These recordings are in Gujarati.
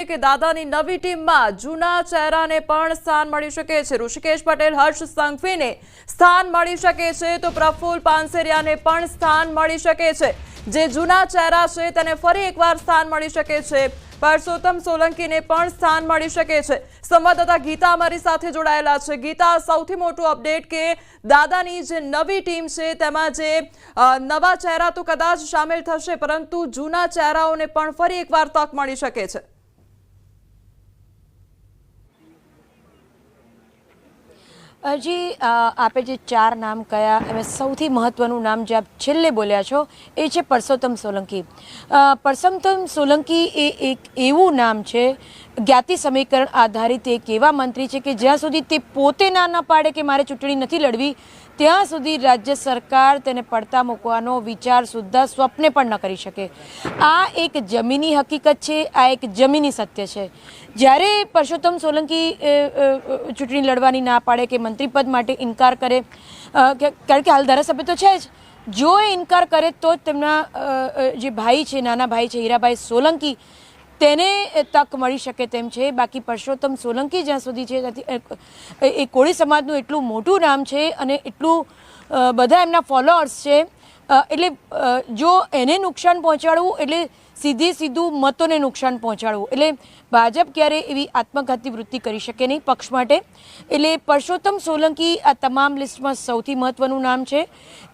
કે દાદાની નવી ટીમમાં જૂના ચહેરાને પણ સ્થાન મળી શકે છે। ઋષિકેશ પટેલ, હર્ષ સંઘવીને સ્થાન મળી શકે છે તો પ્રફુલ્લ પાનસેરિયાને પણ સ્થાન મળી શકે છે। જે જૂના ચહેરા છે તેને ફરી એકવાર સ્થાન મળી શકે છે। પરસોત્તમ સોલંકીને પણ સ્થાન મળી શકે છે। સંવાદદાતા ગીતા અમારી સાથે જોડાયેલા છે। ગીતા, સૌથી મોટું અપડેટ કે દાદાની જે નવી ટીમ છે તેમાં જે નવા ચહેરા તો કદાચ સામેલ થશે, પરંતુ જૂના ચહેરાઓને પણ ફરી એકવાર તક મળી શકે છે। जी आपे जे चार नाम कया एम सौथी महत्वનું નામ જે આપ છેલ્લે બોલ્યા છો એ છે પરસોત્તમ સોલંકી। પરસોત્તમ સોલંકી એ એક એવું નામ છે, જ્ઞાતિ સમીકરણ આધારિત એક એવા મંત્રી છે કે જ્યાં સુધી તે પોતે ના પાડે કે મારે ચૂંટણી નથી લડવી ત્યાં સુધી રાજ્ય સરકાર તેને પડતા મૂકવાનો વિચાર સુદ્ધા સ્વપ્ને પણ ન કરી શકે। આ એક જમીની હકીકત છે, આ એક જમીની સત્ય છે। જ્યારે પરસોત્તમ સોલંકી ચૂંટણી લડવાની ના પાડે કે મંત્રી પદ માટે ઇનકાર કરે, કારણ કે હાલ ધારાસભ્ય તો છે જ, જો એ ઇનકાર કરે તો તેમના જે ભાઈ છે, નાના ભાઈ છે હીરાભાઈ સોલંકી, તેને તક મળી શકે તેમ છે। બાકી પરસોત્તમ સોલંકી જ્યાં સુધી છે એ કોળી સમાજનું એટલું મોટું નામ છે અને એટલું બધા એમના ફોલોઅર્સ છે, એટલે જો એને નુકસાન પહોંચાડવું એટલે સીધું મતોને નુકસાન પહોંચાડવું, એટલે ભાજપ ક્યારે એવી આત્મઘાતી વૃત્તિ કરી શકે નહીં પક્ષ માટે। એટલે પરસોત્તમ સોલંકી આ તમામ લિસ્ટમાં સૌથી મહત્વનું નામ છે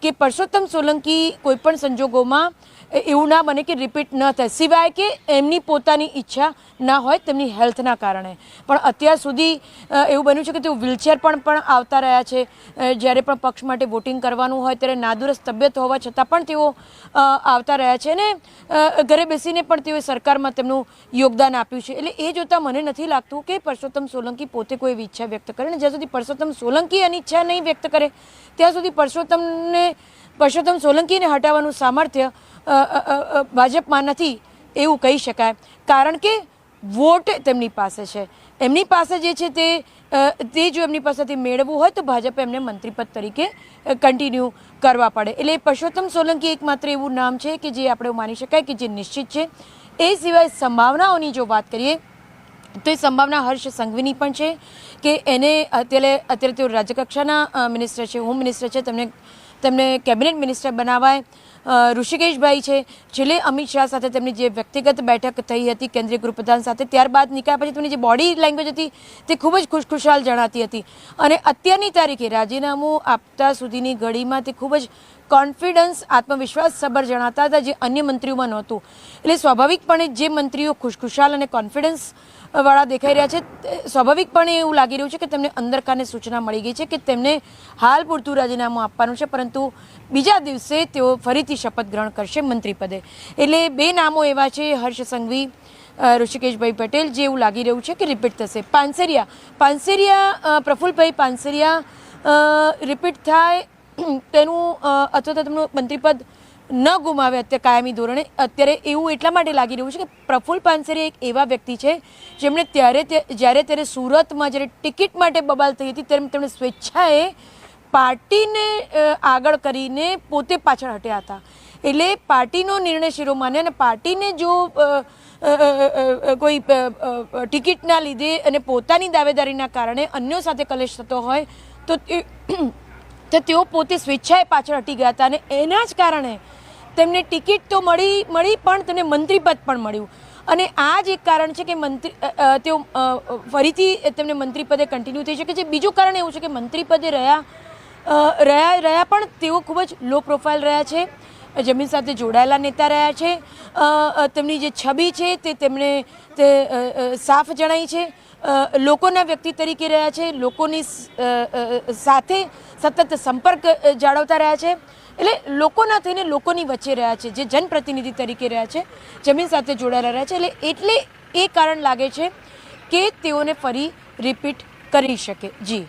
કે પરસોત્તમ સોલંકી કોઈપણ સંજોગોમાં એવું ના બને કે રિપીટ ન થાય, સિવાય કે એમની પોતાની ઈચ્છા ના હોય તેમની હેલ્થના કારણે। પણ અત્યાર સુધી એવું બન્યું છે કે તેઓ વ્હીલચેર પણ આવતા રહ્યા છે। જ્યારે પણ પક્ષ માટે વોટિંગ કરવાનું હોય ત્યારે નાદુરસ્ત તબિયત હોવા છતાં પણ તેઓ આવતા રહ્યા છે અને ઘરે બેસીને પણ તેઓએ સરકારમાં તેમનું યોગદાન આપ્યું છે। એટલે એ જોતાં મને નથી લાગતું કે પરસોત્તમ સોલંકી પોતે કોઈ એવી ઈચ્છા વ્યક્ત કરે, ને જ્યાં સુધી પરસોત્તમ સોલંકી એની ઈચ્છા નહીં વ્યક્ત કરે ત્યાં સુધી પરસોત્તમ સોલંકીને હટાવવાનું સામર્થ્ય ભાજપમાં નથી એવું કહી શકાય, કારણ કે વોટ તેમની પાસે છે। એમની પાસે જે છે તે જો એમની પાસેથી મેળવવું હોય તો ભાજપે એમને મંત્રીપદ તરીકે કન્ટિન્યુ કરવા પડે। એટલે પરસોત્તમ સોલંકી એકમાત્ર એવું નામ છે કે જે આપણે માની શકાય કે જે નિશ્ચિત છે। એ સિવાય સંભાવનાઓની જો વાત કરીએ તો એ સંભાવના હર્ષ સંઘવીની પણ છે કે એને અત્યારે તેઓ રાજ્યકક્ષાના મિનિસ્ટર છે, હોમ મિનિસ્ટર છે, તેમને કેબિનેટ મિનિસ્ટર બનાવાય। ઋષિકેશભાઈ છે, છેલ્લે અમિત શાહ સાથે તેમની જે વ્યક્તિગત બેઠક થઈ હતી કેન્દ્રીય ગૃહપ્રધાન સાથે, ત્યારબાદ નીકળ્યા પછી તેમની જે બોડી લેંગ્વેજ હતી તે ખૂબ જ ખુશખુશાલ જણાતી હતી અને અત્યારની તારીખે રાજીનામું આપતા સુધીની ઘડીમાં તે ખૂબ જ કોન્ફિડન્સ, આત્મવિશ્વાસ સભર જણાતા હતા, જે અન્ય મંત્રીઓમાં નહોતું। એટલે સ્વાભાવિકપણે જે મંત્રીઓ ખુશખુશાલ અને કોન્ફિડન્સ વાળા દેખાઈ રહ્યા છે, સ્વાભાવિકપણે એવું લાગી રહ્યું છે કે તેમને અંદરકાને સૂચના મળી ગઈ છે કે તેમને હાલ પૂરતું રાજીનામું આપવાનું છે, પરંતુ બીજા દિવસે તેઓ ફરીથી શપથ ગ્રહણ કરશે મંત્રી પદે। એટલે બે નામો એવા છે, હર્ષ સંઘવી, ઋષિકેશભાઈ પટેલ, જે એવું લાગી રહ્યું છે કે રિપીટ થશે। પાનસેરિયા પ્રફુલ્લભાઈ પાનસેરિયા રિપીટ થાય તેનું અથવા તો તેમનું મંત્રીપદ ન ગુમાવે અત્યારે કાયમી ધોરણે, અત્યારે એવું એટલા માટે લાગી રહ્યું છે કે પ્રફુલ્લ પાનસેરિયા એક એવા વ્યક્તિ છે જેમણે જ્યારે સુરતમાં જ્યારે ટિકિટ માટે બબાલ થઈ હતી ત્યારે તેમણે સ્વેચ્છાએ પાર્ટીને આગળ કરીને પોતે પાછળ હટ્યા હતા। એટલે પાર્ટીનો નિર્ણય શિરોમાન્ય અને પાર્ટીને જો કોઈ ટિકિટના લીધે અને પોતાની દાવેદારીના કારણે અન્યો સાથે કલેશ થતો હોય તો તેઓ પોતે સ્વેચ્છાએ પાછળ હટી ગયા હતા અને એના જ કારણે તેમને ટિકિટ તો મળી પણ તેમને મંત્રીપદ પણ મળ્યું। અને આ જ એક કારણ છે કે તેઓ ફરીથી તેમને મંત્રીપદે કન્ટિન્યુ થઈ શકે છે। બીજું કારણ એવું છે કે મંત્રીપદે રહ્યા પણ તેઓ ખૂબ જ લો પ્રોફાઇલ રહ્યા છે, જમીન સાથે જોડાયેલા નેતા રહ્યા છે। તેમની જે છબી છે તે સાફ જણાઈ છે, લોકોના વ્યક્તિ તરીકે રહ્યા છે, લોકોની સાથે સતત સંપર્ક જાળવતા રહ્યા છે। એટલે લોકોના થઈને લોકોની વચ્ચે રહ્યા છે, જે જનપ્રતિનિધિ તરીકે રહ્યા છે, જમીન સાથે જોડાયેલા રહ્યા છે। એટલે એ કારણ લાગે છે કે તેઓને ફરી રિપીટ કરી શકે। જી।